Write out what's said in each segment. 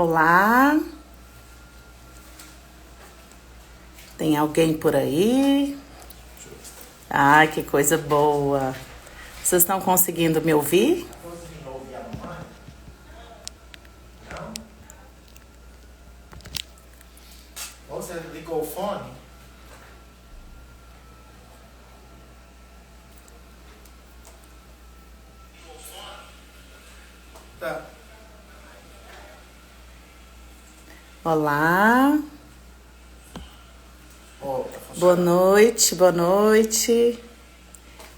Olá, tem alguém por aí? Ai, que coisa boa. Vocês estão conseguindo me ouvir? Tá conseguindo ouvir a mamãe? Não? Ou você ligou o fone? Tá. Olá, Ó, tá boa funcionando. noite, boa noite.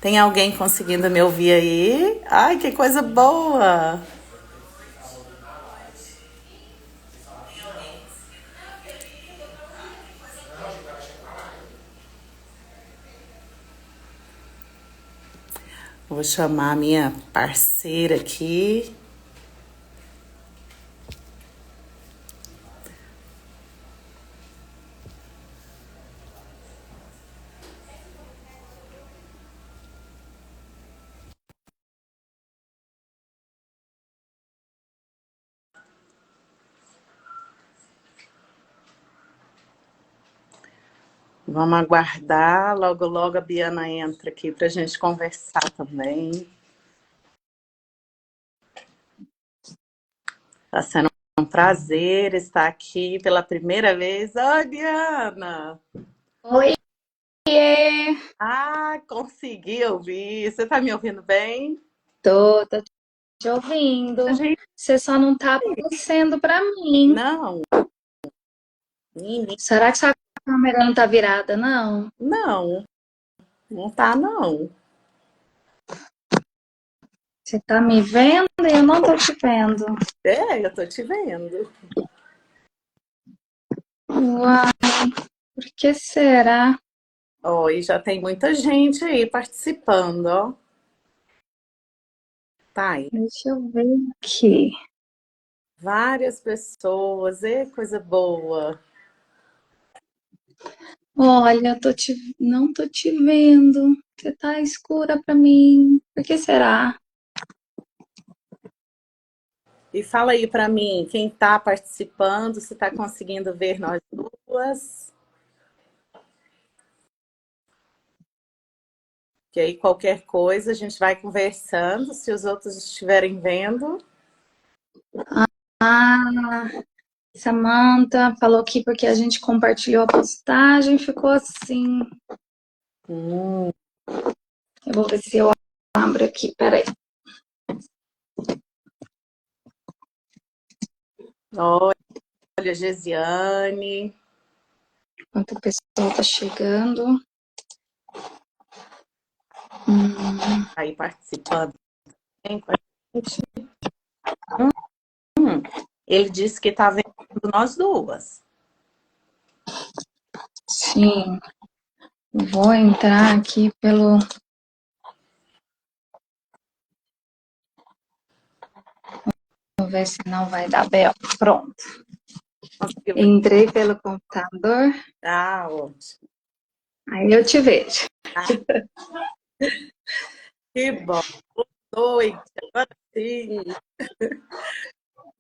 Tem alguém conseguindo me ouvir aí? Ai, que coisa boa. Vou chamar a minha parceira aqui. Vamos aguardar. Logo, logo a Biana entra aqui para a gente conversar também. Está sendo um prazer estar aqui pela primeira vez. Oi, Biana! Oiê, Ah, consegui ouvir. Você tá me ouvindo bem? tô te ouvindo. Gente, Você só não tá aparecendo pra mim. não, menina, Será que sua câmera não tá virada, não? não, não tá, não. Você tá me vendo e eu não tô te vendo. É, eu tô te vendo. Uai, por que será? Ó, e já tem muita gente aí participando, ó. Tá aí. Deixa eu ver aqui. Várias pessoas, coisa boa. Olha, não tô te vendo. Você tá escura pra mim. Por que será? E fala aí pra mim, quem tá participando, se tá conseguindo ver nós duas. Que aí qualquer coisa a gente vai conversando, se os outros estiverem vendo. Ah, Samantha falou que porque a gente compartilhou a postagem, ficou assim. Hum, Eu vou ver se eu abro aqui, peraí. olha, Gesiane. Enquanto o pessoal tá chegando. Hum, Aí participando também com a gente. Hum, ele disse que está vendo nós duas. sim, vou entrar aqui pelo. Vou ver se não vai dar bel. Pronto. Conseguiu ver? Entrei pelo computador, Ah, ótimo. aí eu te vejo. Ah, que bom. Noite, agora sim.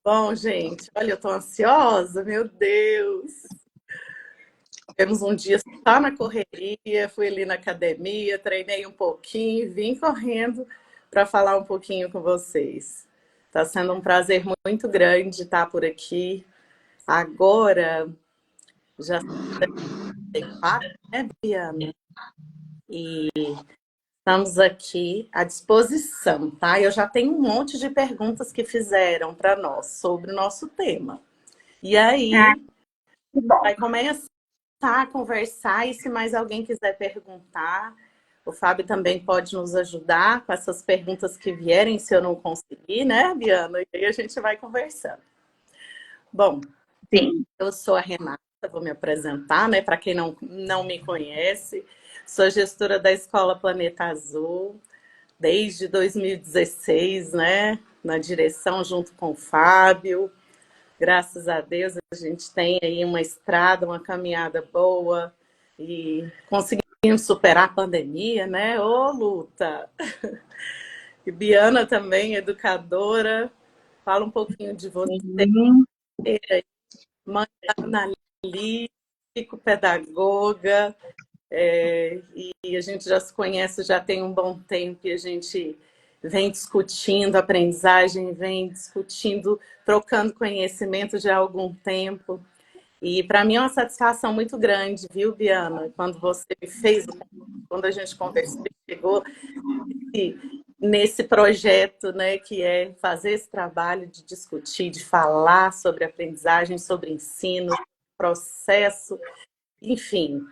Bom, gente, olha, eu tô ansiosa, meu Deus. Tivemos um dia só na correria, fui ali na academia, treinei um pouquinho, vim correndo para falar um pouquinho com vocês. Está sendo um prazer muito grande estar por aqui. Agora, já tem quatro, né, Biana? E estamos aqui à disposição, tá? Eu já tenho um monte de perguntas que fizeram para nós sobre o nosso tema. E Ah, aí, que bom. vai começar a conversar e se mais alguém quiser perguntar, o Fábio também pode nos ajudar com essas perguntas que vierem, se eu não conseguir, né, Biana? E aí a gente vai conversando. Bom, Sim. eu sou a Renata, vou me apresentar, né? Para quem não me conhece, sou gestora da Escola Planeta Azul desde 2016, né? Na direção junto com o Fábio. Graças a Deus a gente tem aí uma estrada, uma caminhada boa e conseguimos superar a pandemia, né? Ô, luta! E Biana também, educadora. Fala um pouquinho de você. Sim. mãe da Annalise, psicopedagoga, e a gente já se conhece já tem um bom tempo e a gente vem discutindo aprendizagem, vem discutindo, trocando conhecimento já há algum tempo. E para mim é uma satisfação muito grande, viu, Biana? Quando você fez, quando a gente conversou, chegou nesse projeto, né, que é fazer esse trabalho de discutir, de falar sobre aprendizagem, sobre ensino, processo, enfim.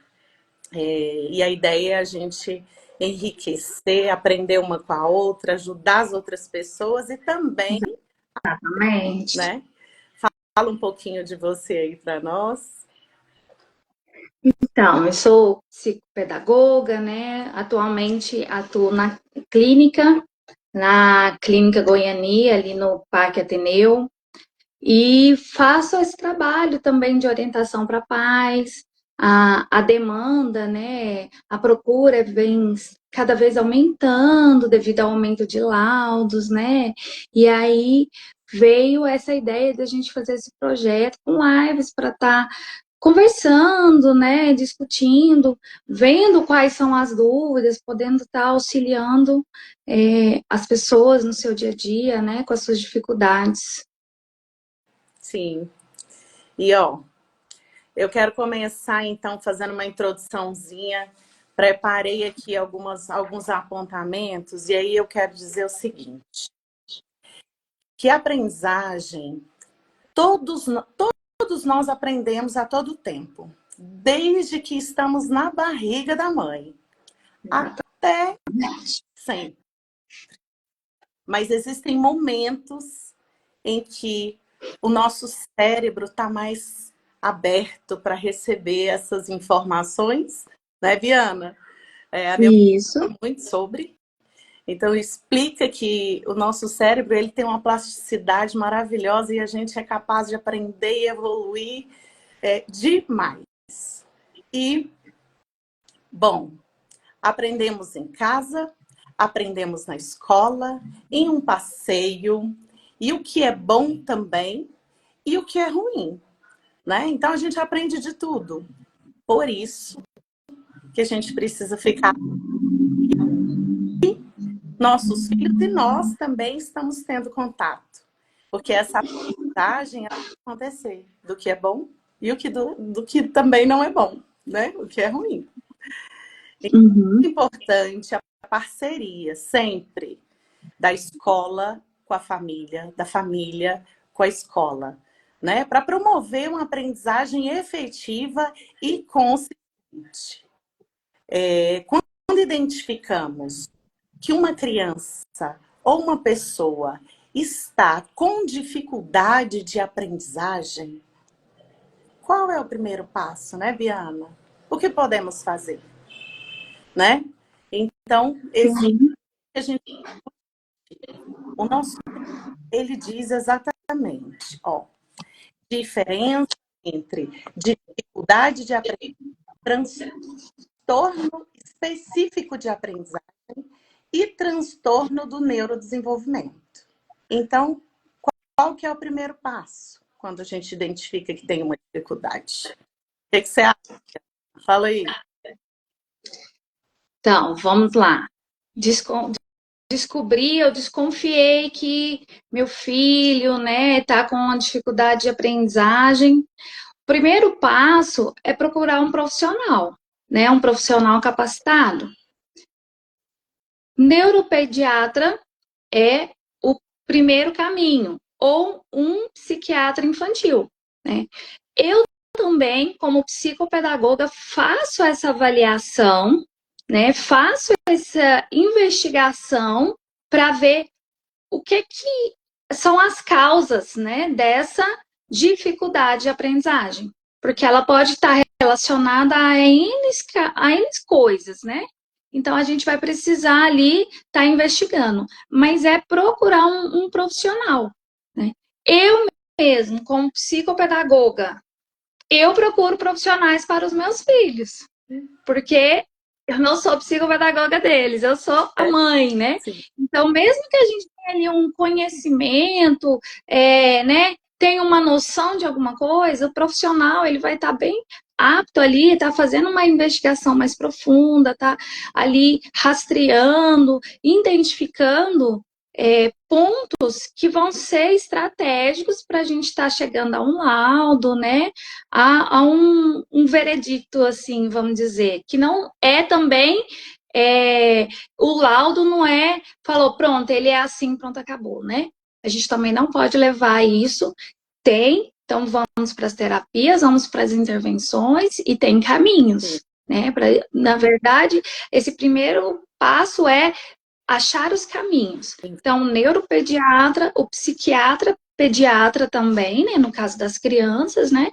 E a ideia é a gente enriquecer, aprender uma com a outra, ajudar as outras pessoas e também, Exatamente. né? Fala um pouquinho de você aí para nós. Então, eu sou psicopedagoga, né? Atualmente atuo na clínica Goiania, ali no Parque Ateneu, e faço esse trabalho também de orientação para pais. A demanda, né? A procura vem cada vez aumentando devido ao aumento de laudos, né? E aí veio essa ideia de a gente fazer esse projeto com lives para estar conversando, né, discutindo, vendo quais são as dúvidas, podendo estar auxiliando as pessoas no seu dia a dia, né, com as suas dificuldades. Sim. E ó, eu quero começar então fazendo uma introduçãozinha. Preparei aqui alguns apontamentos e aí eu quero dizer o seguinte, que a aprendizagem, todos nós aprendemos a todo tempo, desde que estamos na barriga da mãe, até sempre. Mas existem momentos em que o nosso cérebro está mais aberto para receber essas informações, né, Viana? A minha mãe Isso. fala muito sobre. Então, explica que o nosso cérebro ele tem uma plasticidade maravilhosa e a gente é capaz de aprender e evoluir demais. E, bom, aprendemos em casa, aprendemos na escola, em um passeio, e o que é bom também, e o que é ruim, né? Então, a gente aprende de tudo. Por isso que a gente precisa ficar... Nossos filhos e nós também estamos tendo contato. Porque essa aprendizagem vai acontecer do que é bom e do que também não é bom, né? O que é ruim. É importante a parceria, sempre, da escola com a família, da família com a escola, né? Para promover uma aprendizagem efetiva e consistente. Quando identificamos que uma criança ou uma pessoa está com dificuldade de aprendizagem, qual é o primeiro passo, né, Biana? O que podemos fazer, né? Então, a gente, o nosso, ele diz exatamente, ó, diferença entre dificuldade de aprendizagem, transtorno específico de aprendizagem e transtorno do neurodesenvolvimento. Então, qual que é o primeiro passo quando a gente identifica que tem uma dificuldade? O que você acha? Fala aí. Então, vamos lá. Eu desconfiei que meu filho, né, tá com uma dificuldade de aprendizagem. O primeiro passo é procurar um profissional, né, um profissional capacitado. Neuropediatra é o primeiro caminho, ou um psiquiatra infantil, né? Eu também, como psicopedagoga, faço essa avaliação, né? Faço essa investigação para ver o que são as causas, né, dessa dificuldade de aprendizagem. Porque ela pode estar relacionada a N coisas, né? Então, a gente vai precisar ali estar investigando. Mas é procurar um profissional, né? Eu mesmo, como psicopedagoga, eu procuro profissionais para os meus filhos. Porque eu não sou psicopedagoga deles, eu sou a mãe, né? Sim. Então, mesmo que a gente tenha ali um conhecimento, né, tem uma noção de alguma coisa, o profissional ele vai estar bem apto ali, tá fazendo uma investigação mais profunda, tá ali rastreando, identificando pontos que vão ser estratégicos para a gente estar chegando a um laudo, né? A um veredicto, assim, vamos dizer, que não é também. O laudo não é, falou, pronto, ele é assim, pronto, acabou, né? A gente também não pode levar isso. Então vamos para as terapias, vamos para as intervenções e tem caminhos, né? Na verdade, esse primeiro passo é achar os caminhos. Então, o neuropediatra, o psiquiatra, pediatra também, né? No caso das crianças, né?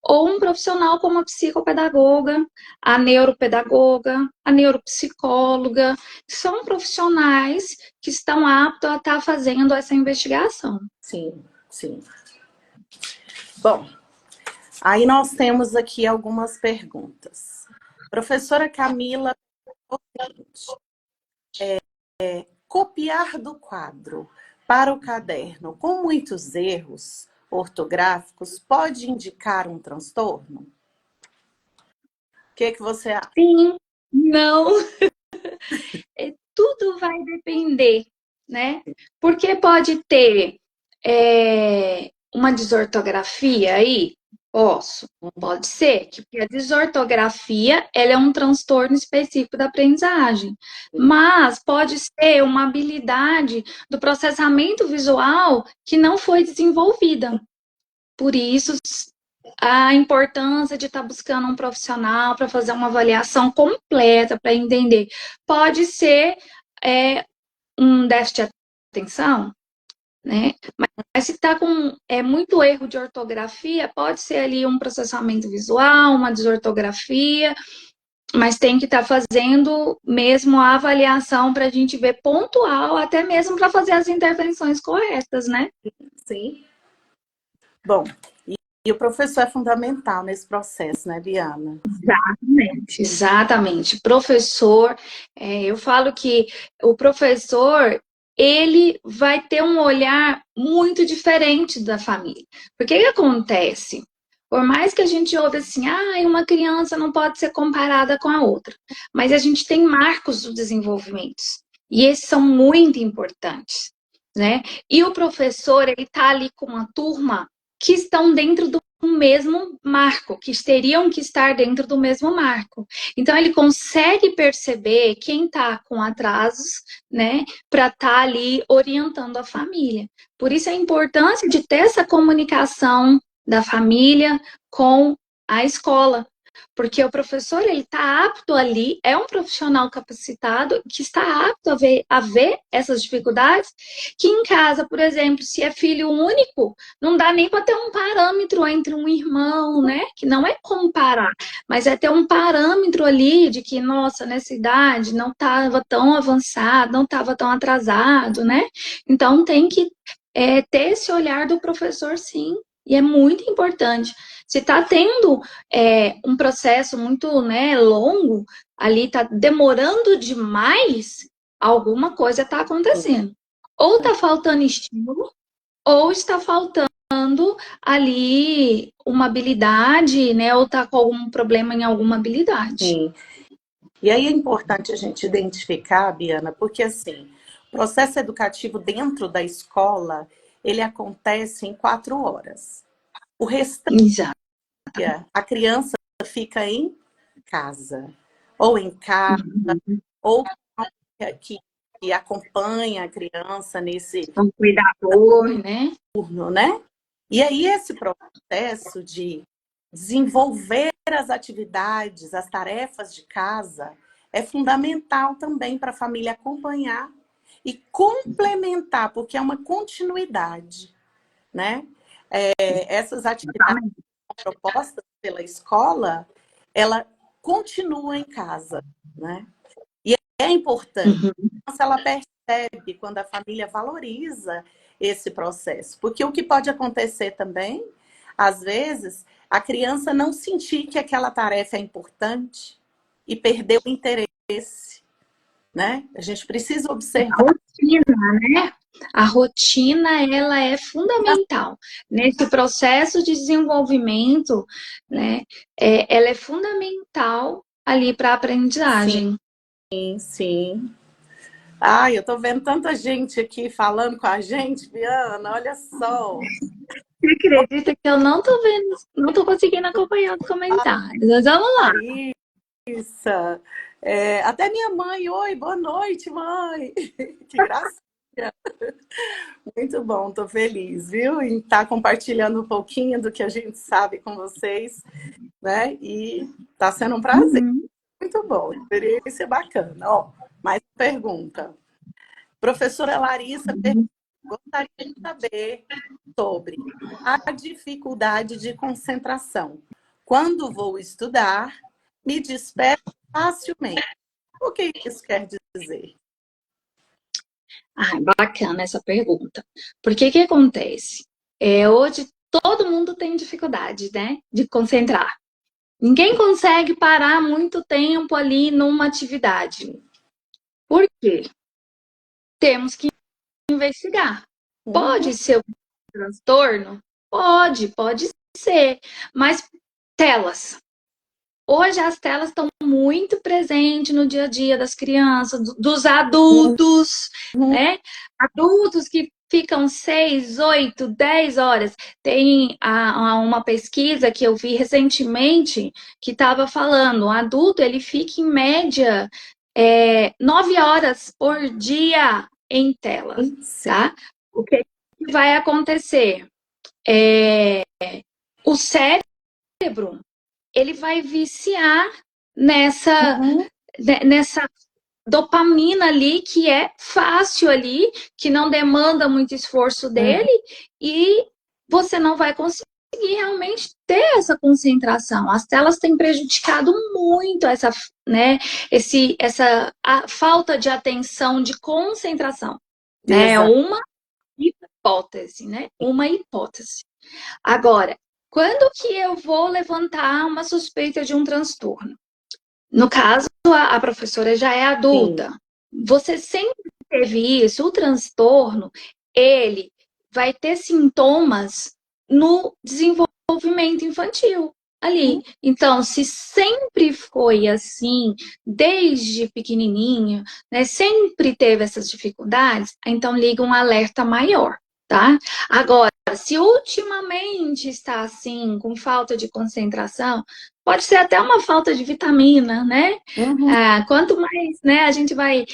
Ou um profissional como a psicopedagoga, a neuropedagoga, a neuropsicóloga, são profissionais que estão aptos a estar fazendo essa investigação. Sim, sim. Bom, aí nós temos aqui algumas perguntas. Professora Camila, copiar do quadro para o caderno com muitos erros ortográficos pode indicar um transtorno? O que você acha? Sim, não. Tudo vai depender, né? Porque pode ter uma desortografia aí? Pode ser, que a desortografia ela é um transtorno específico da aprendizagem, mas pode ser uma habilidade do processamento visual que não foi desenvolvida. Por isso, a importância de estar buscando um profissional para fazer uma avaliação completa, para entender. Pode ser um déficit de atenção, né? Mas se está com muito erro de ortografia, pode ser ali um processamento visual, uma desortografia, mas tem que estar fazendo mesmo a avaliação para a gente ver pontual, até mesmo para fazer as intervenções corretas, né? Sim. Bom, e o professor é fundamental nesse processo, né, Biana? Exatamente. Professor, eu falo que o professor, ele vai ter um olhar muito diferente da família. Porque o que acontece? Por mais que a gente ouve assim, uma criança não pode ser comparada com a outra, mas a gente tem marcos do desenvolvimento. E esses são muito importantes, né? E o professor, ele está ali com uma turma que estão dentro do mesmo marco, que teriam que estar dentro do mesmo marco. Então, ele consegue perceber quem está com atrasos, né, para estar ali orientando a família. Por isso, a importância de ter essa comunicação da família com a escola. Porque o professor, ele está apto ali, é um profissional capacitado que está apto a ver essas dificuldades, que em casa, por exemplo, se é filho único, não dá nem para ter um parâmetro entre um irmão, né? Que não é comparar, mas é ter um parâmetro ali de que, nossa, nessa idade não estava tão avançado, não estava tão atrasado, né? Então tem que ter esse olhar do professor, sim. E é muito importante. Se está tendo um processo muito, né, longo, ali está demorando demais, alguma coisa está acontecendo. Ou está faltando estímulo, ou está faltando ali uma habilidade, né? Ou está com algum problema em alguma habilidade. Sim. E aí é importante a gente identificar, Biana, porque assim, o processo educativo dentro da escola, ele acontece em 4 horas. O restante, Exato. a criança fica em casa. Ou em casa, ou que acompanha a criança nesse Um cuidador, né? turno, né? E aí esse processo de desenvolver as atividades, as tarefas de casa, é fundamental também para a família acompanhar e complementar, porque é uma continuidade, né? Essas atividades propostas pela escola, ela continua em casa, né? E é importante, ela percebe quando a família valoriza esse processo, porque o que pode acontecer também, às vezes, a criança não sentir que aquela tarefa é importante e perder o interesse, né? A gente precisa observar né? A rotina, ela é fundamental. Nesse processo de desenvolvimento, né? Ela é fundamental ali para a aprendizagem. Sim, sim. Ai, eu tô vendo tanta gente aqui falando com a gente, Biana, olha só. Você acredita que eu não tô vendo, não tô conseguindo acompanhar os comentários? Mas vamos lá. Isso. Até minha mãe, oi, boa noite, mãe. Que gracinha. Muito bom, tô feliz, viu? Em estar compartilhando um pouquinho do que a gente sabe com vocês, né? E tá sendo um prazer. Uhum. Muito bom, experiência bacana. Ó, mais uma pergunta. Professora Larissa gostaria de saber sobre a dificuldade de concentração. Quando vou estudar, me disperso facilmente. O que isso quer dizer? Ah, bacana essa pergunta. Porque que acontece? Hoje todo mundo tem dificuldade, né, de concentrar. Ninguém consegue parar muito tempo ali numa atividade. Por quê? Temos que investigar. Uhum. Pode ser um transtorno? Pode ser. Mas telas. Hoje as telas estão muito presentes no dia a dia das crianças, dos adultos, Uhum. né? Adultos que ficam 6, 8, 10 horas. Tem uma pesquisa que eu vi recentemente que estava falando, o adulto ele fica em média 9 horas por dia em tela, Sim. tá? O que vai acontecer? O cérebro ele vai viciar nessa, Uhum. nessa dopamina ali, que é fácil ali, que não demanda muito esforço Uhum. dele, e você não vai conseguir realmente ter essa concentração. As telas têm prejudicado muito essa, né, a falta de atenção, de concentração, né? É Exato. uma hipótese, né? Uma hipótese. Agora, quando que eu vou levantar uma suspeita de um transtorno? No caso, a professora já é Sim. adulta. Você sempre teve isso, o transtorno, ele vai ter sintomas no desenvolvimento infantil ali. Então, se sempre foi assim, desde pequenininho, né, sempre teve essas dificuldades, então liga um alerta maior, tá? Agora, se ultimamente está assim, com falta de concentração, pode ser até uma falta de vitamina, né? Uhum. Quanto mais, né, a gente vai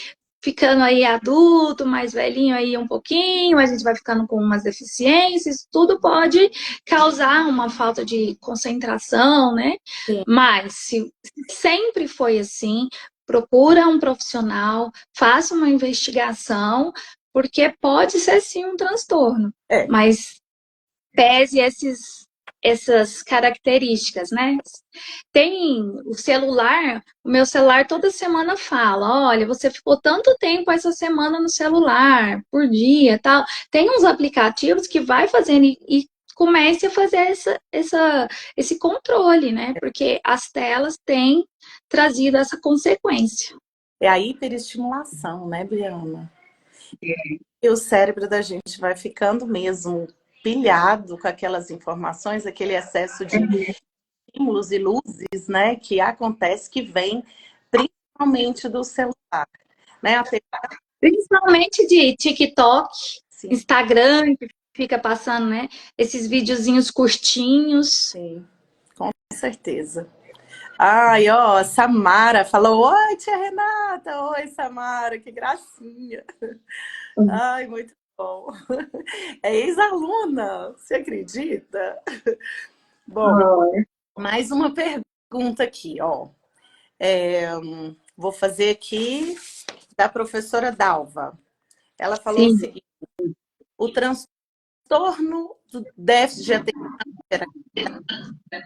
ficando aí adulto, mais velhinho aí um pouquinho, a gente vai ficando com umas deficiências, tudo pode causar uma falta de concentração, né? Sim. Mas se sempre foi assim, procura um profissional, faça uma investigação, porque pode ser sim um transtorno, É. mas pese essas características, né? Tem o celular, o meu celular toda semana fala, olha, você ficou tanto tempo essa semana no celular, por dia, tal. Tem uns aplicativos que vai fazendo e comece a fazer esse controle, né? Porque as telas têm trazido essa consequência. É a hiperestimulação, né, Briana? E o cérebro da gente vai ficando mesmo pilhado com aquelas informações, aquele excesso de estímulos e luzes, né, que acontece, que vem principalmente do celular, né? Principalmente de TikTok, Sim, Instagram, que fica passando, né? Esses videozinhos curtinhos. sim, com certeza. Ai, ó, Samara falou: oi, tia Renata, oi, Samara, que gracinha. Ai, muito bom. É ex-aluna, você acredita? Bom, mais uma pergunta aqui, ó. Vou fazer aqui da professora Dalva. Ela falou o Sim. seguinte: o transtorno do déficit de atenção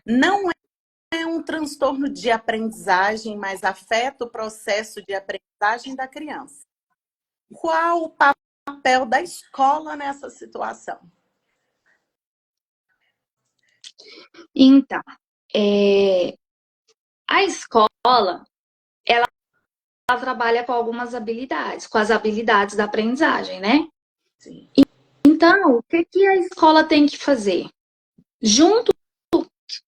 não é um transtorno de aprendizagem, mas afeta o processo de aprendizagem da criança. Qual o papel da escola nessa situação? Então, a escola trabalha com algumas habilidades, com as habilidades da aprendizagem, né? Sim. Então, o que a escola tem que fazer? Junto,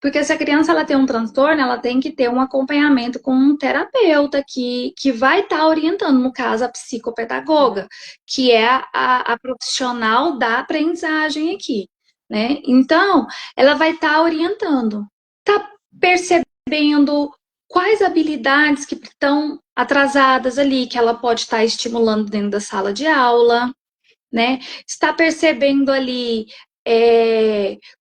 porque se a criança ela tem um transtorno, ela tem que ter um acompanhamento com um terapeuta que vai estar orientando, no caso, a psicopedagoga, que é a profissional da aprendizagem aqui, né? Então, ela vai estar orientando, tá percebendo quais habilidades que estão atrasadas ali, que ela pode estar estimulando dentro da sala de aula, né? Está percebendo ali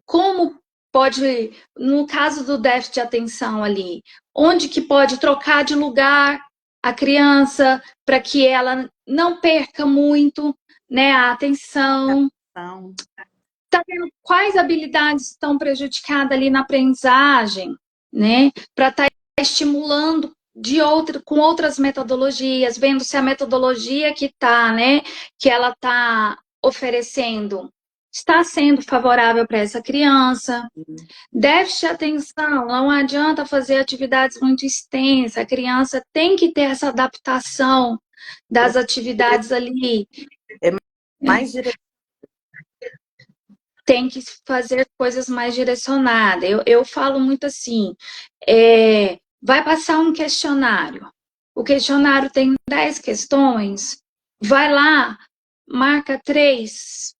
como pode, no caso do déficit de atenção ali, onde que pode trocar de lugar a criança para que ela não perca muito, né, a atenção. Então, Está vendo quais habilidades estão prejudicadas ali na aprendizagem, né? Para estar estimulando com outras metodologias, vendo se a metodologia que tá, né, que ela está oferecendo está sendo favorável para essa criança. Déficit de atenção, não adianta fazer atividades muito extensas, a criança tem que ter essa adaptação das atividades ali. mais direto. Tem que fazer coisas mais direcionadas. Eu falo muito assim, vai passar um questionário. O questionário tem 10 questões, vai lá, marca 3.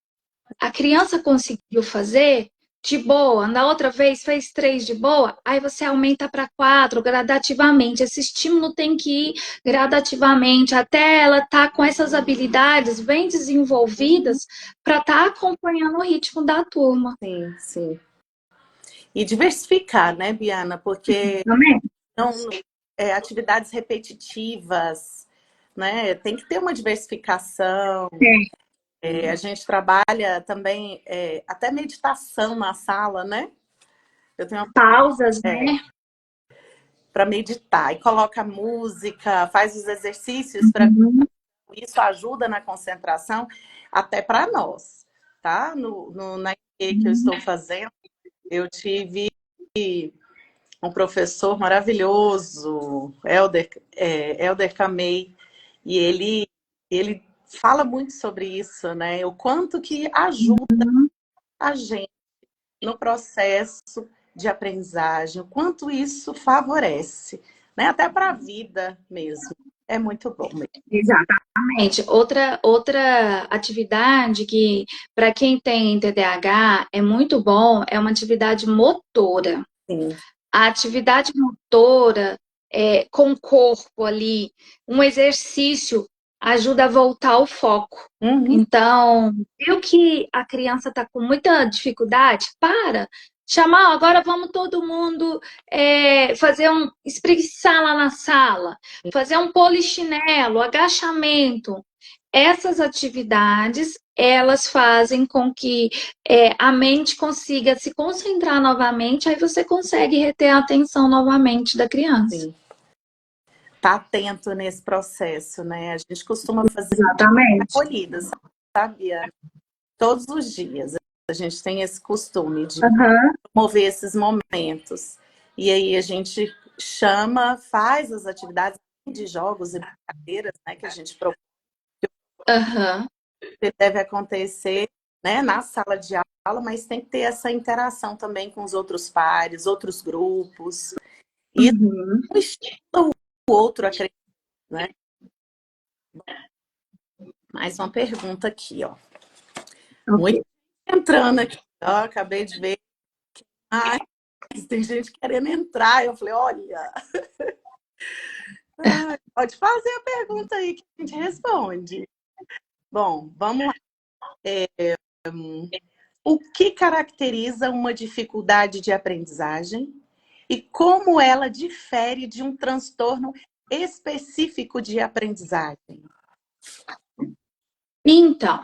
A criança conseguiu fazer de boa, na outra vez fez 3 de boa, aí você aumenta para 4 gradativamente. Esse estímulo tem que ir gradativamente até ela estar com essas habilidades bem desenvolvidas para estar acompanhando o ritmo da turma. Sim, sim. E diversificar, né, Biana? Porque Amém? não, atividades repetitivas, né? Tem que ter uma diversificação. A gente trabalha também até meditação na sala, né? Eu tenho uma Pausas, né? para meditar e coloca música, faz os exercícios para isso ajuda na concentração até para nós, tá? Na IE que eu estou fazendo, eu tive um professor maravilhoso, Helder Camei, e ele fala muito sobre isso, né? O quanto que ajuda a gente no processo de aprendizagem, o quanto isso favorece, né? Até para a vida mesmo. É muito bom mesmo. Exatamente. Outra atividade que, para quem tem TDAH, é muito bom, é uma atividade motora. Sim. A atividade motora com o corpo ali, um exercício ajuda a voltar ao foco. Então, viu que a criança está com muita dificuldade? Chamar, agora vamos todo mundo fazer espreguiçar lá na sala, fazer um polichinelo, agachamento. Essas atividades, elas fazem com que a mente consiga se concentrar novamente, aí você consegue reter a atenção novamente da criança. Sim. Tá atento nesse processo, né? A gente costuma fazer acolhidas, sabia? Todos os dias. A gente tem esse costume de promover esses momentos. E aí a gente chama, faz as atividades de jogos e brincadeiras, né? Que a gente propõe. Que deve acontecer, né, na sala de aula, mas tem que ter essa interação também com os outros pares, outros grupos. E um estimula o outro a crescer, né? Mais uma pergunta aqui, ó. Muito entrando aqui, ó, acabei de ver. Ai, tem gente querendo entrar. Eu falei, olha, pode fazer a pergunta aí que a gente responde. Bom, vamos lá. O que caracteriza uma dificuldade de aprendizagem e como ela difere de um transtorno específico de aprendizagem? Então,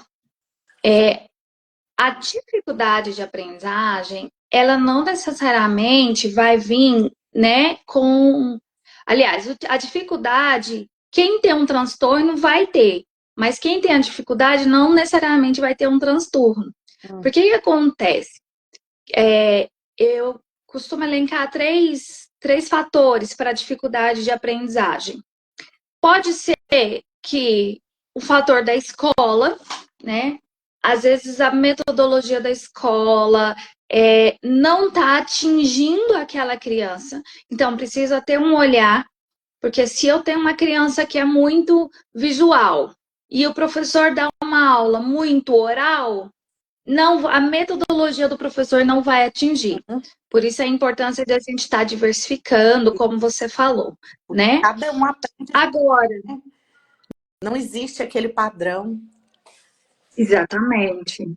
a dificuldade de aprendizagem, ela não necessariamente vai vir, né, com... Aliás, a dificuldade, quem tem um transtorno vai ter, mas quem tem a dificuldade não necessariamente vai ter um transtorno. Porque o que acontece? Eu costumo elencar três fatores para a dificuldade de aprendizagem. Pode ser que o fator da escola, né? Às vezes a metodologia da escola não está atingindo aquela criança. Então, precisa ter um olhar, porque se eu tenho uma criança que é muito visual e o professor dá uma aula muito oral, não, a metodologia do professor não vai atingir. Por isso a importância de a gente estar diversificando, como você falou, né? Cada um aprende. Agora, não existe aquele padrão. exatamente.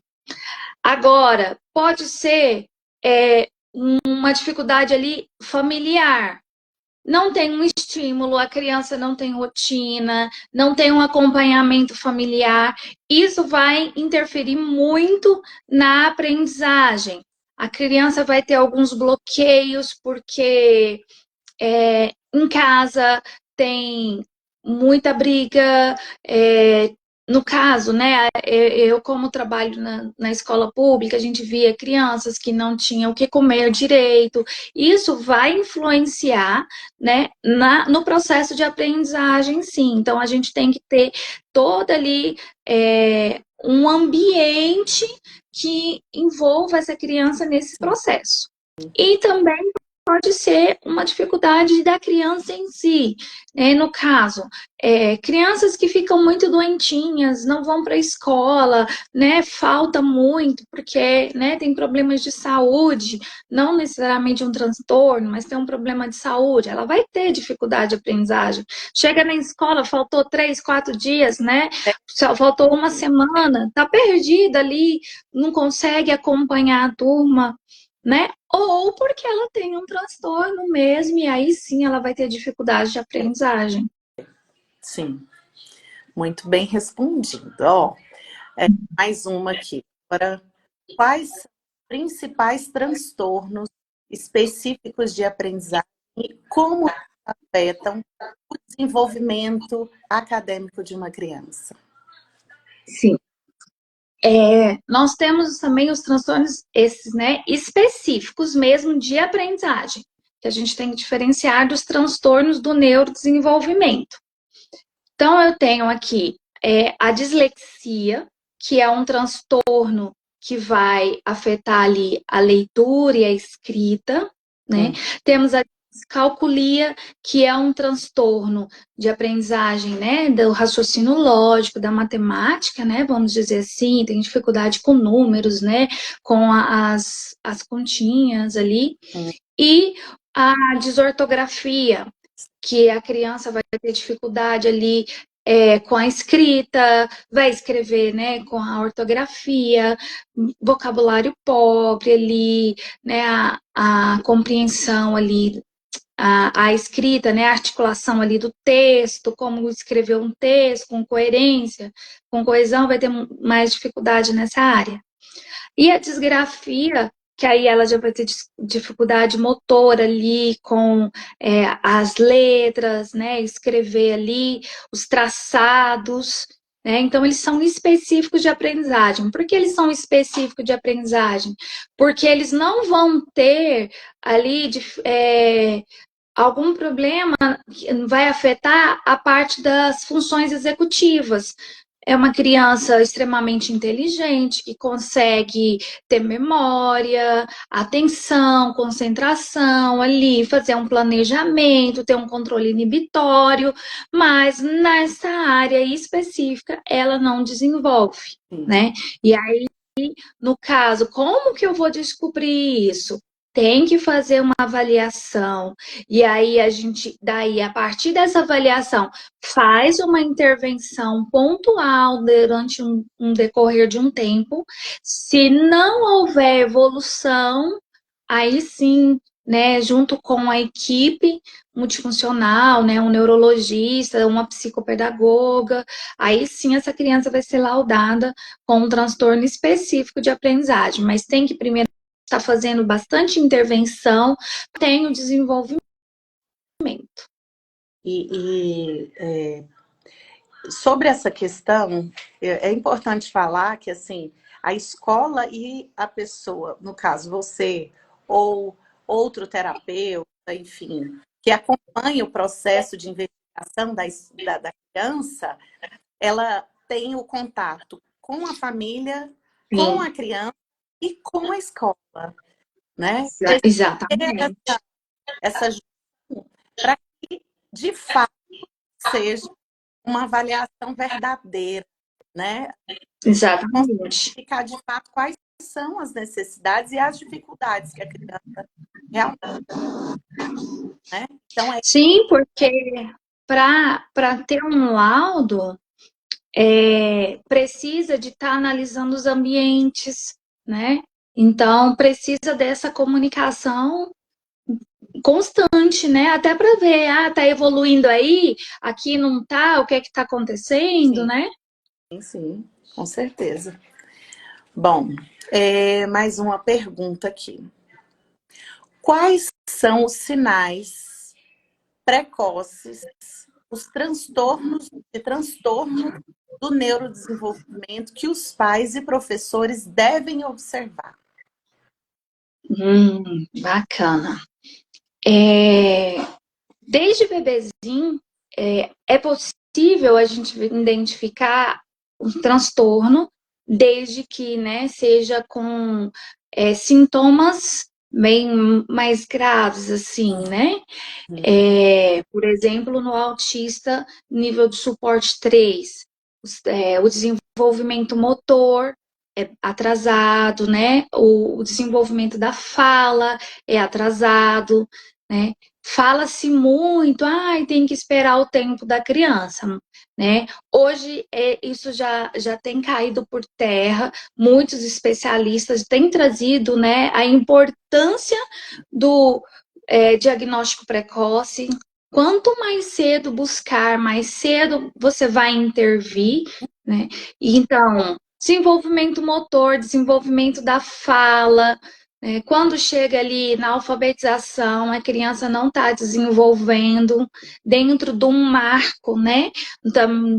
Agora, pode ser uma dificuldade ali familiar. Não tem um estímulo, a criança não tem rotina, não tem um acompanhamento familiar. Isso vai interferir muito na aprendizagem. A criança vai ter alguns bloqueios, porque em casa tem muita briga. No caso, né, eu como trabalho na escola pública, a gente via crianças que não tinham o que comer direito. Isso vai influenciar, né, no processo de aprendizagem, sim. Então, a gente tem que ter todo ali um ambiente que envolva essa criança nesse processo. E também pode ser uma dificuldade da criança em si, né? No caso, crianças que ficam muito doentinhas, não vão para a escola, né? Falta muito, porque, né, tem problemas de saúde, não necessariamente um transtorno, mas tem um problema de saúde, ela vai ter dificuldade de aprendizagem. Chega na escola, faltou 3, 4 dias, né? Só faltou uma semana, tá perdida ali, não consegue acompanhar a turma, né? Ou porque ela tem um transtorno mesmo, e aí sim ela vai ter dificuldade de aprendizagem. Sim, muito bem respondido. Ó, mais uma aqui. Agora, quais são os principais transtornos específicos de aprendizagem e como afetam o desenvolvimento acadêmico de uma criança? Sim. Nós temos também os transtornos, esses, né, específicos mesmo de aprendizagem, que a gente tem que diferenciar dos transtornos do neurodesenvolvimento. Então, eu tenho aqui a dislexia, que é um transtorno que vai afetar ali a leitura e a escrita, né? Temos a descalculia, que é um transtorno de aprendizagem, né, do raciocínio lógico, da matemática, né, vamos dizer assim, tem dificuldade com números, né, com as continhas ali. E a desortografia, que a criança vai ter dificuldade ali com a escrita, vai escrever, né, com a ortografia, vocabulário pobre ali, né, a compreensão ali, a escrita, né, a articulação ali do texto, como escrever um texto com coerência, com coesão, vai ter mais dificuldade nessa área. E a disgrafia, que aí ela já vai ter dificuldade motora ali com as letras, né? Escrever ali os traçados, né? Então, eles são específicos de aprendizagem. Por que eles são específicos de aprendizagem? Porque eles não vão ter ali algum problema que vai afetar a parte das funções executivas. É uma criança extremamente inteligente, que consegue ter memória, atenção, concentração ali, fazer um planejamento, ter um controle inibitório, mas nessa área específica ela não desenvolve, né? E aí, no caso, como que eu vou descobrir isso? Tem que fazer uma avaliação, e aí a gente, daí, a partir dessa avaliação, faz uma intervenção pontual durante um decorrer de um tempo. Se não houver evolução, aí sim, né, junto com a equipe multifuncional, né, um neurologista, uma psicopedagoga, aí sim essa criança vai ser laudada com um transtorno específico de aprendizagem, mas tem que primeiro estar fazendo bastante intervenção, tem o desenvolvimento. Sobre essa questão, é importante falar que assim, a escola e a pessoa, no caso você ou outro terapeuta, enfim, que acompanha o processo de investimento ação da criança, ela tem o contato com a família, com a criança e com a escola, né? Exatamente. Essa junção para que, de fato, seja uma avaliação verdadeira, né? Exatamente. Ficar de fato quais são as necessidades e as dificuldades que a criança realmente, né? Então, Sim, porque para ter um laudo, precisa de estar analisando os ambientes, né? Então, precisa dessa comunicação constante, né? Até para ver, tá evoluindo aí, aqui não tá, o que é que tá acontecendo, sim, né? sim, com certeza. Bom, mais uma pergunta aqui. Quais são os sinais precoces, os transtorno do neurodesenvolvimento que os pais e professores devem observar? Bacana. Desde bebezinho, é possível a gente identificar um transtorno, desde que, né, seja com sintomas bem mais graves, assim, né? Por exemplo, no autista, nível de suporte 3, o desenvolvimento motor é atrasado, né? O desenvolvimento da fala é atrasado, né? Fala-se muito, tem que esperar o tempo da criança, né? Hoje isso já tem caído por terra, muitos especialistas têm trazido, né, a importância do diagnóstico precoce. Quanto mais cedo buscar, mais cedo você vai intervir, né? Então, desenvolvimento motor, desenvolvimento da fala, quando chega ali na alfabetização, a criança não está desenvolvendo dentro de um marco, né? Então,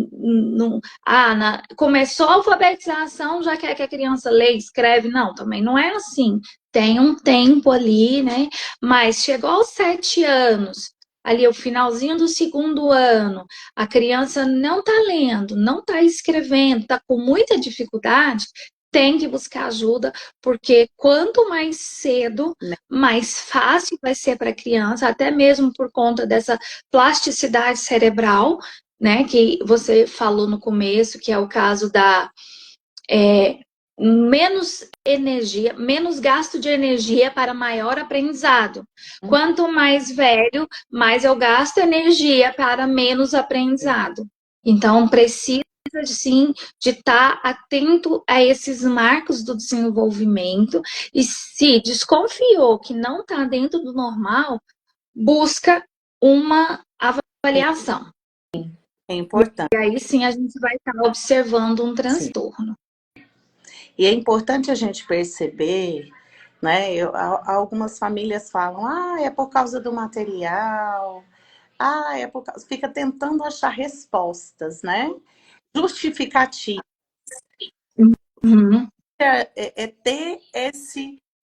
começou a alfabetização, já quer que a criança leia, escreve. Não, também não é assim. Tem um tempo ali, né? Mas chegou aos 7 anos, ali o finalzinho do 2º ano, a criança não está lendo, não está escrevendo, está com muita dificuldade, tem que buscar ajuda, porque quanto mais cedo, mais fácil vai ser para a criança, até mesmo por conta dessa plasticidade cerebral, né, que você falou no começo, que é o caso da menos energia, menos gasto de energia para maior aprendizado. Quanto mais velho, mais eu gasto energia para menos aprendizado. Então, precisa sim de estar atento a esses marcos do desenvolvimento e se desconfiou que não está dentro do normal, busca uma avaliação. É importante. E aí sim a gente vai estar observando um transtorno. E é importante a gente perceber, né? Algumas famílias falam, é por causa do material, é por causa... Fica tentando achar respostas, né? Justificativas. Ter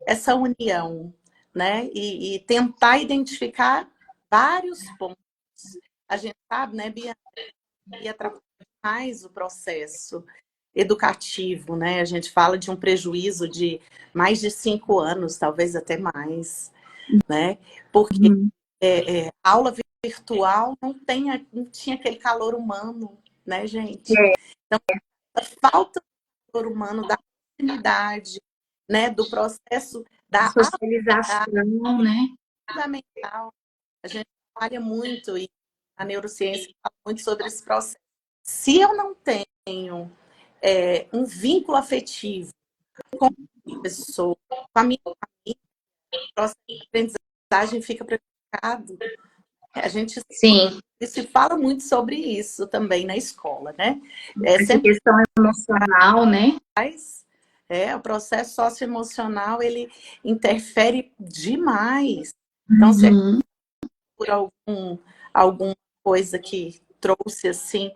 essa união, né? E tentar identificar vários pontos. A gente sabe, né, Bia, que atrapalha mais o processo educativo, né? A gente fala de um prejuízo de mais de 5 anos, talvez até mais, né? Porque aula virtual não tinha aquele calor humano, né, gente? Então, a falta do calor humano, da proximidade, né, do processo da socialização, né? Fundamental. A gente trabalha muito e a neurociência fala muito sobre esse processo. Se eu não tenho um vínculo afetivo com a pessoa, com a minha família, o processo de aprendizagem fica prejudicado. A gente se fala muito sobre isso também na escola, né? Essa questão emocional, né? O processo socioemocional, ele interfere demais. Então, se por alguma coisa que trouxe assim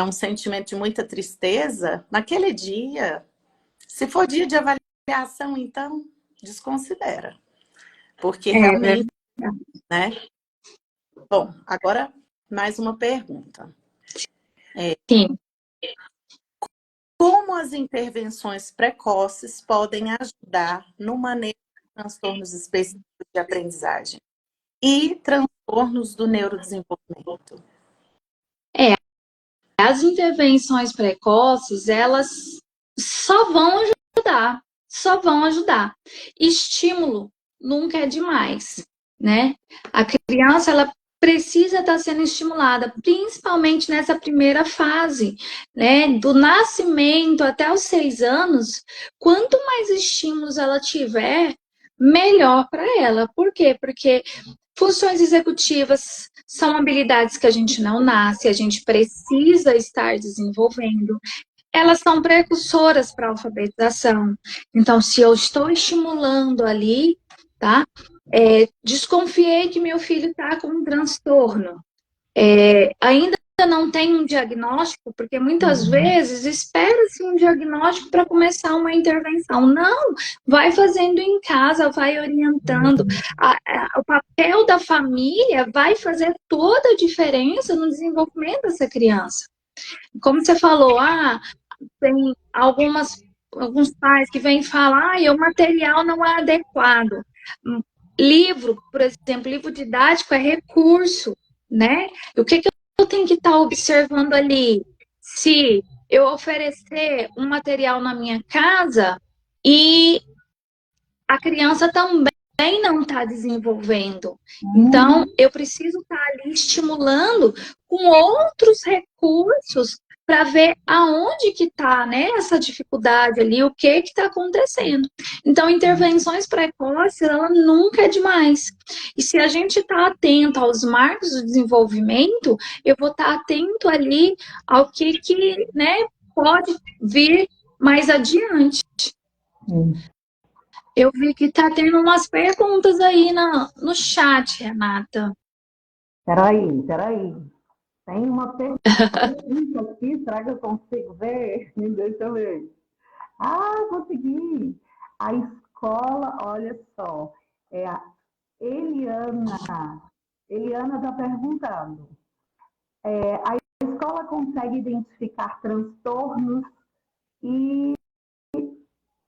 um sentimento de muita tristeza, naquele dia, se for dia de avaliação, então desconsidera, porque realmente, né? Bom, agora mais uma pergunta. Sim. Como as intervenções precoces podem ajudar no manejo de transtornos específicos de aprendizagem e transtornos do neurodesenvolvimento? As intervenções precoces, elas só vão ajudar, só vão ajudar. Estímulo nunca é demais, né? A criança, ela precisa estar sendo estimulada, principalmente nessa primeira fase, né? Do nascimento até os 6 anos, quanto mais estímulos ela tiver, melhor para ela. Por quê? Porque funções executivas são habilidades que a gente não nasce, a gente precisa estar desenvolvendo. Elas são precursoras para a alfabetização. Então, se eu estou estimulando ali, tá? Desconfiei que meu filho está com um transtorno. Ainda não tem um diagnóstico, porque muitas vezes espera-se um diagnóstico para começar uma intervenção. Não, vai fazendo em casa, vai orientando. O papel da família vai fazer toda a diferença no desenvolvimento dessa criança. Como você falou, tem alguns pais que vêm falar, o material não é adequado. Livro, por exemplo, livro didático é recurso, né? O que eu tenho que estar observando ali? Se eu oferecer um material na minha casa e a criança também não está desenvolvendo. Então, eu preciso estar ali estimulando com outros recursos para ver aonde que está, né, essa dificuldade ali, o que está acontecendo. Então, intervenções precoces, ela nunca é demais. E se a gente está atento aos marcos do desenvolvimento, eu vou estar atento ali ao que né, pode vir mais adiante. Eu vi que tá tendo umas perguntas aí no chat, Renata. Peraí. Tem uma pergunta aqui, será que eu consigo ver? Deixa eu ver. Consegui. A escola, olha só, a Eliana. Eliana está perguntando. A escola consegue identificar transtornos e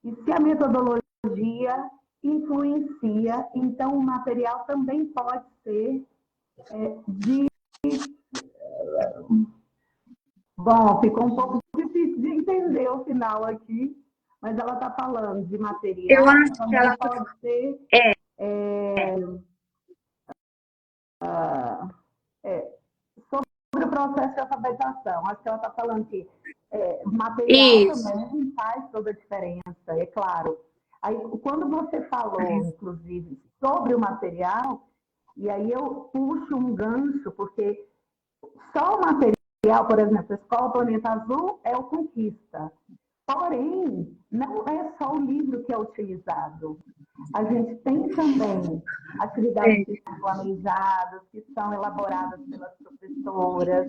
se a metodologia influencia, então o material também pode ser Bom, ficou um pouco difícil de entender o final aqui, mas ela está falando de material, eu acho também que ela pode ser sobre o processo de alfabetização. Acho que ela está falando que material também faz toda a diferença, é claro. Aí, quando você falou, inclusive, sobre o material, e aí eu puxo um gancho, porque só o material, por exemplo, a Escola Planeta Azul é o Conquista. Porém, não é só o livro que é utilizado. A gente tem também atividades planejadas, que são elaboradas pelas professoras,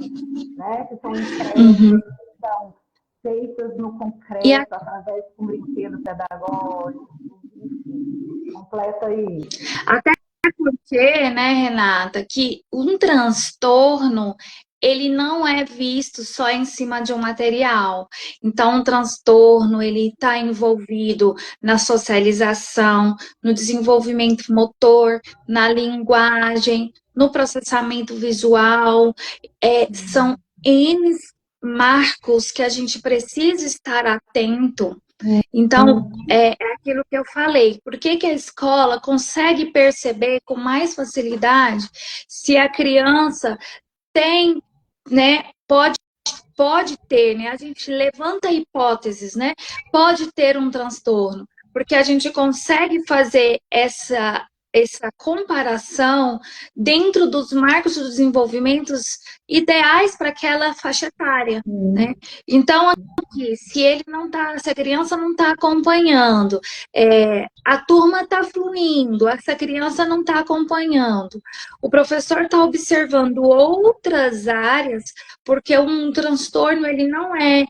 né, que são impressas, que são feitas no concreto, através de um brinquedo pedagógico, enfim, completa aí. Até porque, né, Renata, que um transtorno, ele não é visto só em cima de um material. Então, um transtorno, ele está envolvido na socialização, no desenvolvimento motor, na linguagem, no processamento visual. São N marcos que a gente precisa estar atento. Então, é aquilo que eu falei. Por que a escola consegue perceber com mais facilidade se a criança tem, né, pode ter, né? A gente levanta hipóteses, né? Pode ter um transtorno, porque a gente consegue fazer essa comparação dentro dos marcos dos desenvolvimentos ideais para aquela faixa etária, né? Então, aqui, se a criança não está acompanhando, a turma está fluindo, essa criança não está acompanhando, o professor está observando outras áreas, porque um transtorno ele não é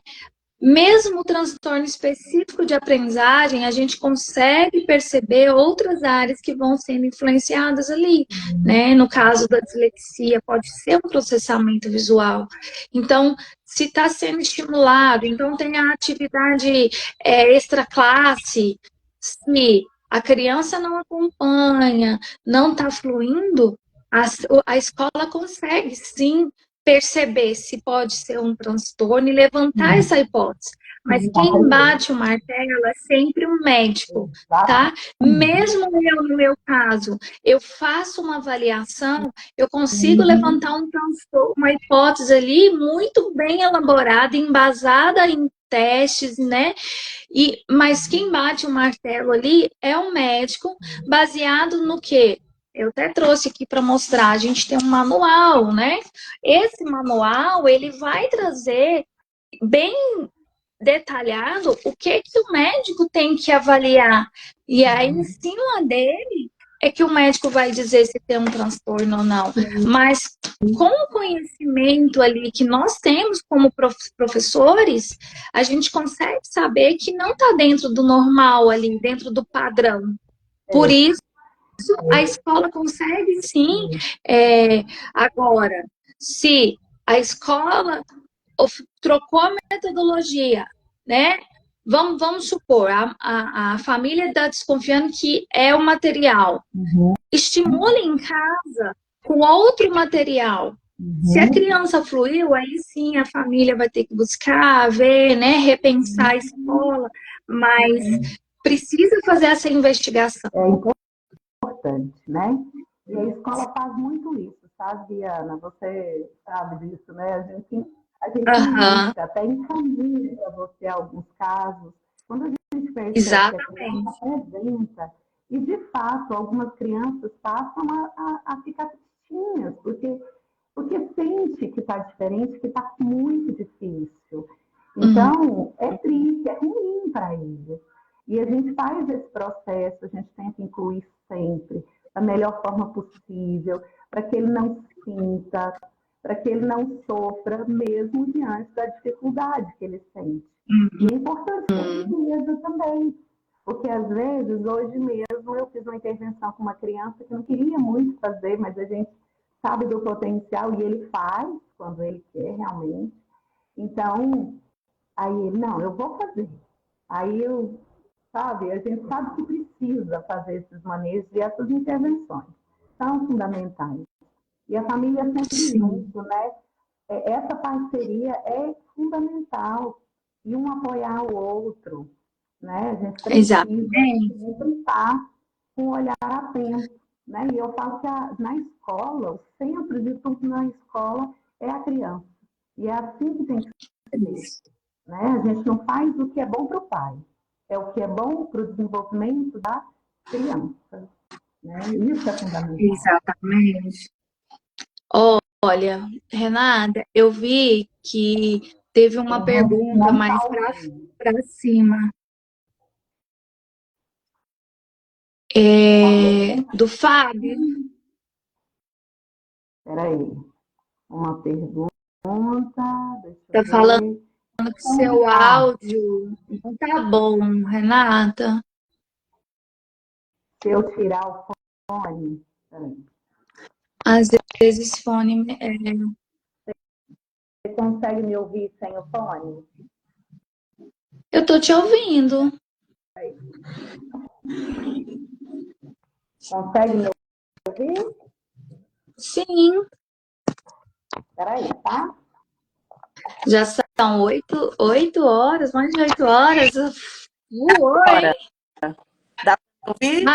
mesmo o transtorno específico de aprendizagem, a gente consegue perceber outras áreas que vão sendo influenciadas ali, né? No caso da dislexia, pode ser um processamento visual. Então, se está sendo estimulado, então tem a atividade extraclasse, se a criança não acompanha, não está fluindo, a escola consegue sim perceber se pode ser um transtorno e levantar essa hipótese. Mas quem bate o martelo é sempre um médico, tá? Mesmo eu, no meu caso, eu faço uma avaliação, eu consigo levantar um transtorno, uma hipótese ali muito bem elaborada, embasada em testes, né? Mas quem bate o martelo ali é o médico, baseado no quê? Eu até trouxe aqui para mostrar, a gente tem um manual, né? Esse manual, ele vai trazer bem detalhado o que o médico tem que avaliar. E aí, em cima dele, é que o médico vai dizer se tem um transtorno ou não. Mas com o conhecimento ali que nós temos como professores, a gente consegue saber que não está dentro do normal ali, dentro do padrão. Por isso, a escola consegue sim. Agora, se a escola trocou a metodologia, né? Vamos supor, a família está desconfiando que é o material. Estimule em casa com outro material. Se a criança fluiu, aí sim a família vai ter que buscar, ver, né? Repensar a escola, mas precisa fazer essa investigação. Importante, né? E a escola faz muito isso, sabe, Diana? Você sabe disso, né? A gente indica, até encaminha para você alguns casos. Quando a gente percebe que a criança apresenta, e de fato, algumas crianças passam a ficar tristinhas, porque sente que está diferente, que está muito difícil. Então, é triste, é ruim para eles. E a gente faz esse processo, a gente tenta incluir sempre da melhor forma possível, para que ele não sinta, para que ele não sofra mesmo diante da dificuldade que ele sente. E é importante que ele entenda também, porque às vezes, hoje mesmo, eu fiz uma intervenção com uma criança que não queria muito fazer, mas a gente sabe do potencial e ele faz quando ele quer realmente. Então, aí ele, não, eu vou fazer. Aí eu... Sabe, a gente sabe que precisa fazer esses manejos e essas intervenções são fundamentais. E a família sempre junto, né? Essa parceria é fundamental e um apoiar o outro, né? A gente precisa sempre estar com o olhar atento, né? E eu falo que na escola, o centro de tudo na escola é a criança. E é assim que tem que ser, né? A gente não faz o que é bom para o pai. É o que é bom para o desenvolvimento da criança. Né? Isso é fundamental. Exatamente. Olha, Renata, eu vi que teve uma pergunta mais para cima. Do Fábio. Espera aí. Uma pergunta. Está falando que seu áudio não tá bom, Renata. Se eu tirar o fone... Às vezes fone... Você consegue me ouvir sem o fone? Eu tô te ouvindo. Consegue me ouvir? Sim. Espera aí, tá? Já são 8 horas, mais de 8 horas. Agora. Dá para ouvir?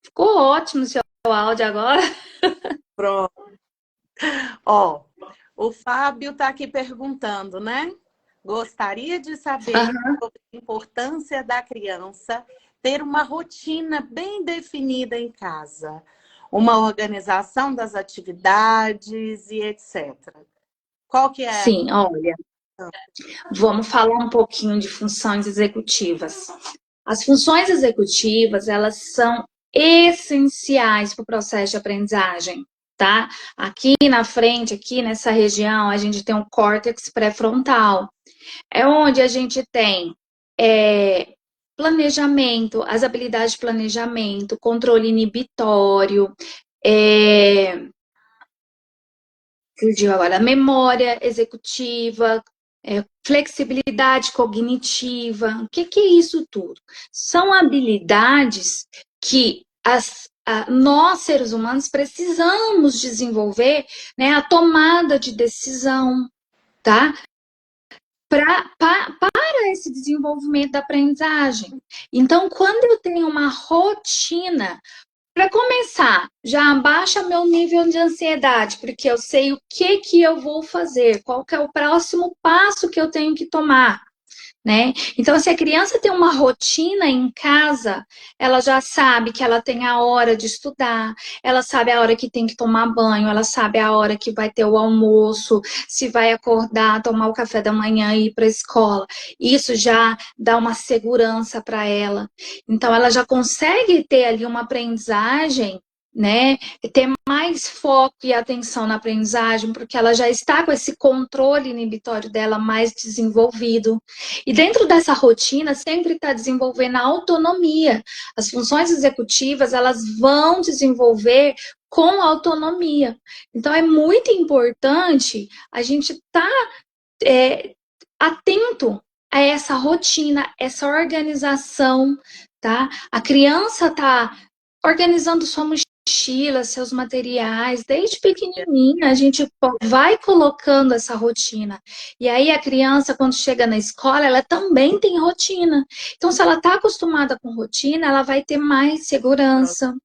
Ficou ótimo o seu áudio agora. Pronto. Ó, o Fábio está aqui perguntando, né? Gostaria de saber sobre a importância da criança ter uma rotina bem definida em casa, uma organização das atividades e etc. Qual que é? Sim, olha, vamos falar um pouquinho de funções executivas. As funções executivas, elas são essenciais para o processo de aprendizagem, tá? Aqui na frente, aqui nessa região, a gente tem um córtex pré-frontal. É onde a gente tem planejamento, as habilidades de planejamento, controle inibitório, fugiu agora, memória executiva, flexibilidade cognitiva. O que é isso tudo? São habilidades que nós, seres humanos, precisamos desenvolver, né, a tomada de decisão, tá? Para esse desenvolvimento da aprendizagem. Então, quando eu tenho uma rotina, para começar, já abaixa meu nível de ansiedade, porque eu sei o que eu vou fazer, qual que é o próximo passo que eu tenho que tomar, né? Então, se a criança tem uma rotina em casa, ela já sabe que ela tem a hora de estudar, ela sabe a hora que tem que tomar banho, ela sabe a hora que vai ter o almoço, se vai acordar, tomar o café da manhã e ir para a escola. Isso já dá uma segurança para ela. Então, ela já consegue ter ali uma aprendizagem, né, ter mais foco e atenção na aprendizagem, porque ela já está com esse controle inibitório dela mais desenvolvido. E dentro dessa rotina, sempre está desenvolvendo a autonomia. As funções executivas, elas vão desenvolver com autonomia. Então, é muito importante a gente estar atento a essa rotina, essa organização, tá? A criança está organizando sua mochila, seus materiais, desde pequenininha, a gente vai colocando essa rotina. E aí a criança, quando chega na escola, ela também tem rotina. Então, se ela está acostumada com rotina, ela vai ter mais segurança,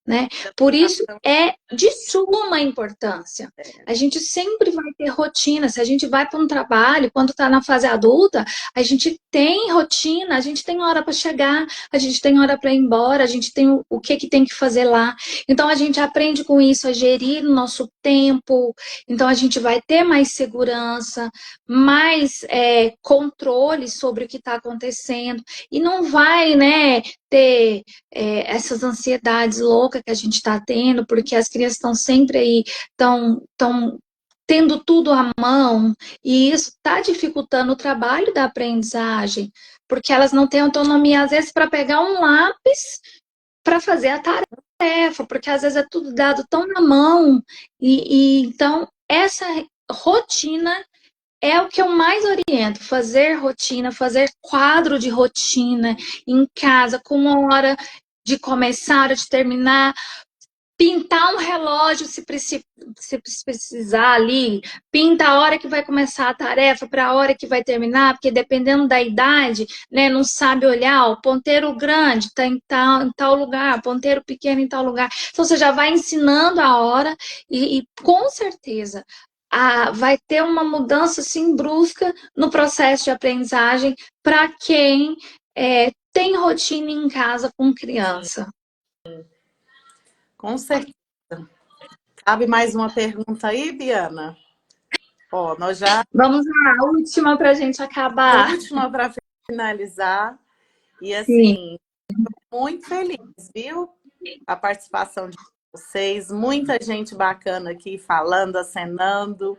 né? Por isso é de suma importância. A gente sempre vai ter rotina. Se a gente vai para um trabalho, quando está na fase adulta, a gente tem rotina, a gente tem hora para chegar, a gente tem hora para ir embora, a gente tem o que tem que fazer lá. Então a gente aprende com isso a gerir o nosso tempo. Então a gente vai ter mais segurança, mais controle sobre o que está acontecendo e não vai, né, ter essas ansiedades loucas que a gente está tendo, porque as crianças estão sempre aí, estão tendo tudo à mão, e isso está dificultando o trabalho da aprendizagem, porque elas não têm autonomia, às vezes, para pegar um lápis para fazer a tarefa, porque às vezes é tudo dado tão na mão, e então essa rotina é o que eu mais oriento, fazer rotina, fazer quadro de rotina em casa, com uma hora de começar, hora de terminar, pintar um relógio se precisar ali, pinta a hora que vai começar a tarefa para a hora que vai terminar, porque dependendo da idade, né, não sabe olhar, o ponteiro grande está em tal lugar, ponteiro pequeno em tal lugar. Então você já vai ensinando a hora e com certeza vai ter uma mudança assim brusca no processo de aprendizagem para quem tem rotina em casa com criança. Com certeza. Cabe mais uma pergunta aí, Biana? Ó, nós já... Vamos à última para a gente acabar. A última para finalizar. E assim, muito feliz, viu? A participação de vocês. Muita gente bacana aqui falando, acenando,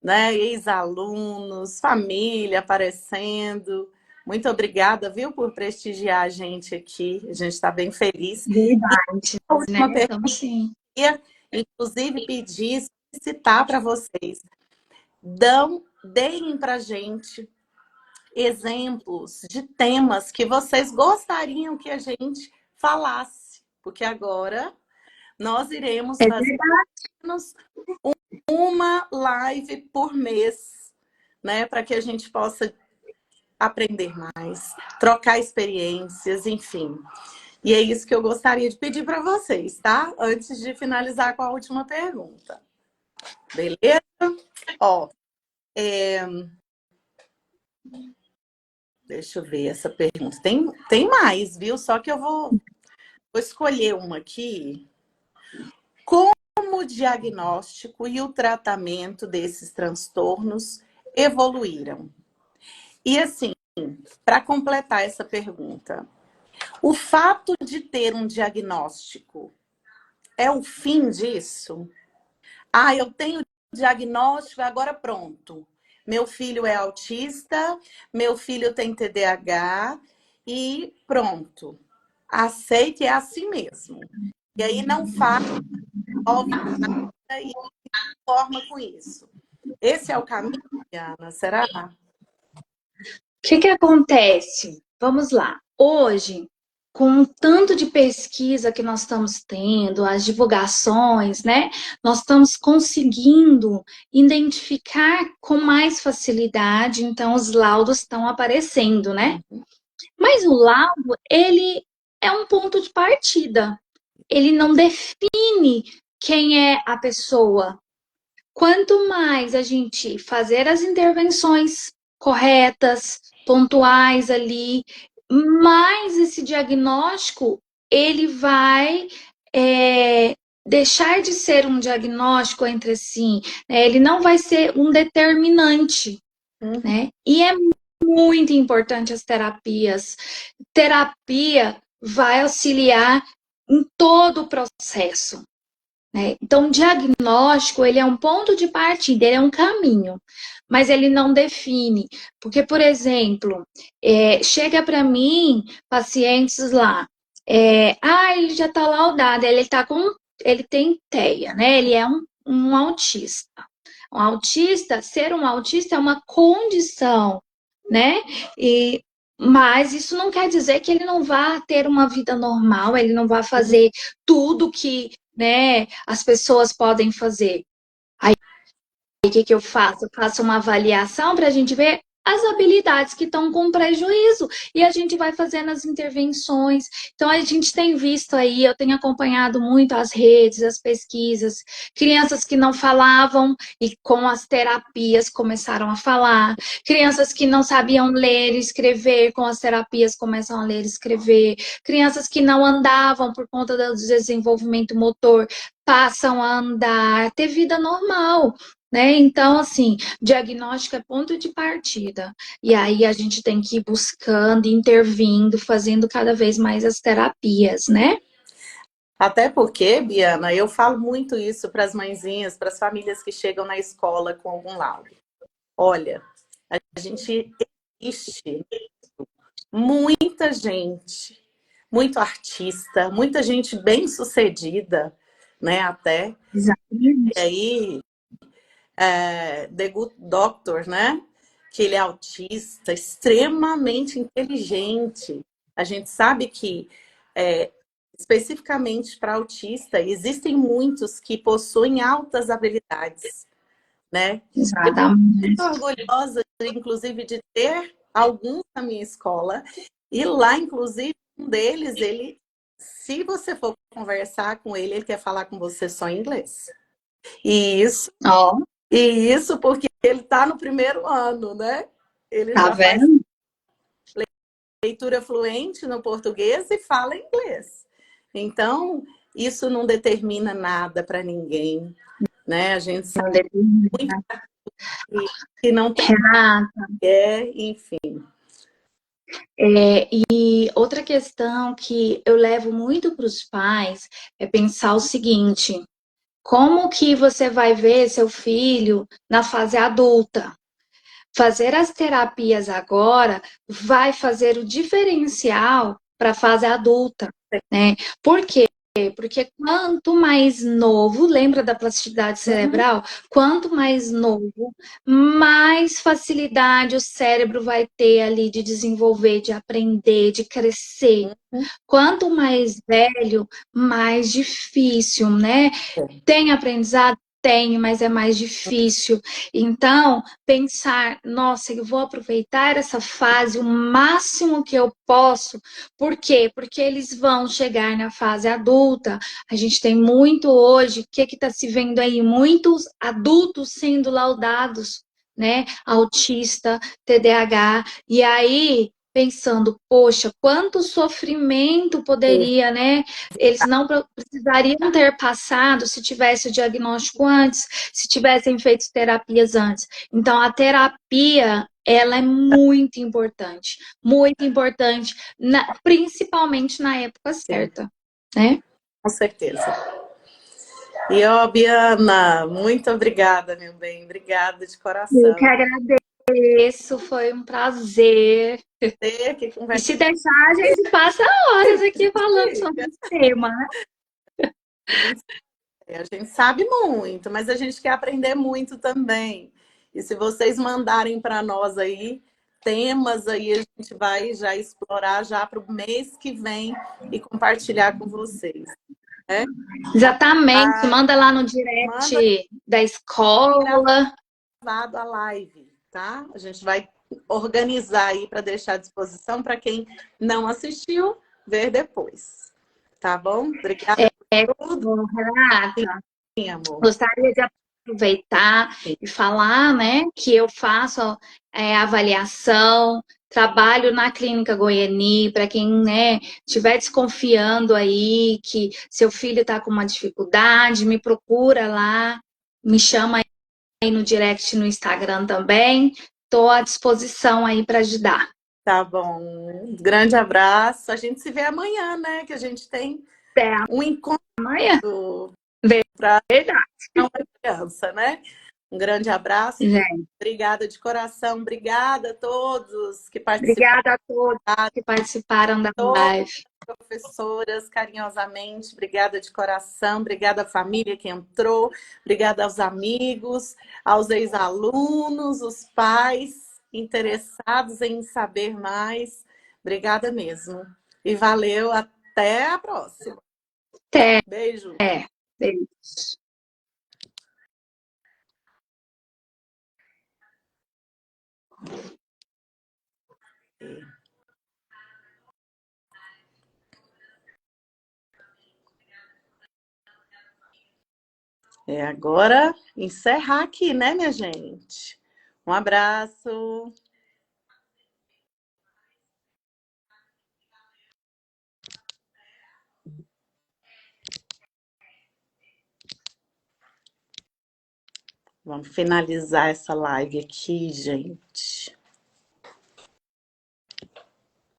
né? Ex-alunos, família aparecendo. Muito obrigada, viu, por prestigiar a gente aqui. A gente está bem feliz. Verdade. A última né? pergunta, inclusive, pedir, citar para vocês. Deem para a gente exemplos de temas que vocês gostariam que a gente falasse. Porque agora nós iremos fazer uma live por mês, né? Para que a gente possa aprender mais, trocar experiências, enfim. E é isso que eu gostaria de pedir para vocês, tá? Antes de finalizar com a última pergunta. Beleza? Ó, deixa eu ver essa pergunta. Tem mais, viu? Só que eu vou escolher uma aqui. Como o diagnóstico e o tratamento desses transtornos evoluíram? E assim, para completar essa pergunta, o fato de ter um diagnóstico é o fim disso? Ah, eu tenho diagnóstico, agora pronto. meu filho é autista, meu filho tem TDAH e pronto. Aceite, é assim mesmo. E aí não faz, ouve nada e forma com isso. Esse é o caminho, Diana, será? O que acontece? Vamos lá. Hoje, com o tanto de pesquisa que nós estamos tendo, as divulgações, né? Nós estamos conseguindo identificar com mais facilidade, então os laudos estão aparecendo, né? Mas o laudo, ele é um ponto de partida. Ele não define quem é a pessoa. Quanto mais a gente fazer as intervenções corretas, pontuais ali, mais esse diagnóstico ele vai deixar de ser um diagnóstico entre si, né? Ele não vai ser um determinante, né? E é muito importante as terapias. Terapia vai auxiliar em todo o processo. Então, o diagnóstico, ele é um ponto de partida, ele é um caminho, mas ele não define. Porque, por exemplo, chega para mim pacientes lá, ele já está laudado, ele tem TEA, né? Ele é um autista. Ser um autista é uma condição, né? Mas isso não quer dizer que ele não vá ter uma vida normal, ele não vá fazer tudo que, né, as pessoas podem fazer. Aí, o que eu faço? Eu faço uma avaliação para a gente ver as habilidades que estão com prejuízo e a gente vai fazendo as intervenções. Então, a gente tem visto aí, eu tenho acompanhado muito as redes, as pesquisas, crianças que não falavam e com as terapias começaram a falar, crianças que não sabiam ler e escrever, com as terapias começam a ler e escrever, crianças que não andavam por conta do desenvolvimento motor, passam a andar, ter vida normal. Então, assim, diagnóstico é ponto de partida. E aí a gente tem que ir buscando, intervindo, fazendo cada vez mais as terapias, né? Até porque, Biana, eu falo muito isso para as mãezinhas, para as famílias que chegam na escola com algum laudo. Olha, a gente existe muita gente, muito artista, muita gente bem-sucedida, né, até. Exatamente. E aí, The Good Doctor, né? Que ele é autista, extremamente inteligente. A gente sabe que, especificamente para autista, existem muitos que possuem altas habilidades, né? Exatamente. Eu fico muito orgulhosa, inclusive, de ter alguns na minha escola. E lá, inclusive, um deles, se você for conversar com ele, ele quer falar com você só em inglês. E isso porque ele está no primeiro ano, né? Ele tá já vendo? Faz leitura fluente no português e fala inglês. Então, isso não determina nada para ninguém, né? A gente sabe muito que não tem enfim. E outra questão que eu levo muito para os pais é pensar o seguinte: como que você vai ver seu filho na fase adulta? Fazer as terapias agora vai fazer o diferencial para a fase adulta, né? Por quê? Porque quanto mais novo, lembra da plasticidade cerebral? Quanto mais novo, mais facilidade o cérebro vai ter ali de desenvolver, de aprender, de crescer. Quanto mais velho, mais difícil, né? Tem aprendizado? Tem, mas é mais difícil. Então, pensar, nossa, eu vou aproveitar essa fase o máximo que eu posso. Por quê? Porque eles vão chegar na fase adulta. A gente tem muito hoje, o que está se vendo aí? Muitos adultos sendo laudados, né? Autista, TDAH. E aí, pensando, poxa, quanto sofrimento poderia, né? Eles não precisariam ter passado se tivesse o diagnóstico antes, se tivessem feito terapias antes. Então, a terapia, ela é muito importante, principalmente na época certa, né? Com certeza. E, ó, Biana, muito obrigada, meu bem. Obrigada de Eu coração. que agradeço, foi um prazer. Ter que E se conversar. deixar, a gente passa horas aqui falando sobre esse tema, né? A gente sabe muito, mas a gente quer aprender muito também. E se vocês mandarem para nós aí temas aí, a gente vai já explorar já para o mês que vem e compartilhar com vocês. Né? Exatamente. Ah, Manda lá no manda direct da escola. gravado a live, tá? A gente vai organizar aí para deixar à disposição para quem não assistiu, ver depois. Tá bom? Obrigada por tudo, Renata, amor. gostaria de aproveitar e falar, né, que eu faço avaliação, trabalho na Clínica Goiani, para quem, né, estiver desconfiando aí que seu filho está com uma dificuldade, me procura lá, me chama aí no direct no Instagram também. Estou à disposição aí para ajudar. Tá bom. Um grande abraço. A gente se vê amanhã, né? Que a gente tem Até um encontro amanhã. para Verdade. uma criança, né? Um grande abraço. Gente, Obrigada de coração. Obrigada a todos que participaram. obrigada a todos que participaram da Todas live. as professoras, carinhosamente. Obrigada de coração. Obrigada à família que entrou. Obrigada aos amigos, aos ex-alunos, os pais interessados em saber mais. Obrigada mesmo. E valeu. Até a próxima. Até. Beijo. Beijo. Agora encerrar aqui, né, minha gente? Um abraço. Vamos finalizar essa live aqui, gente.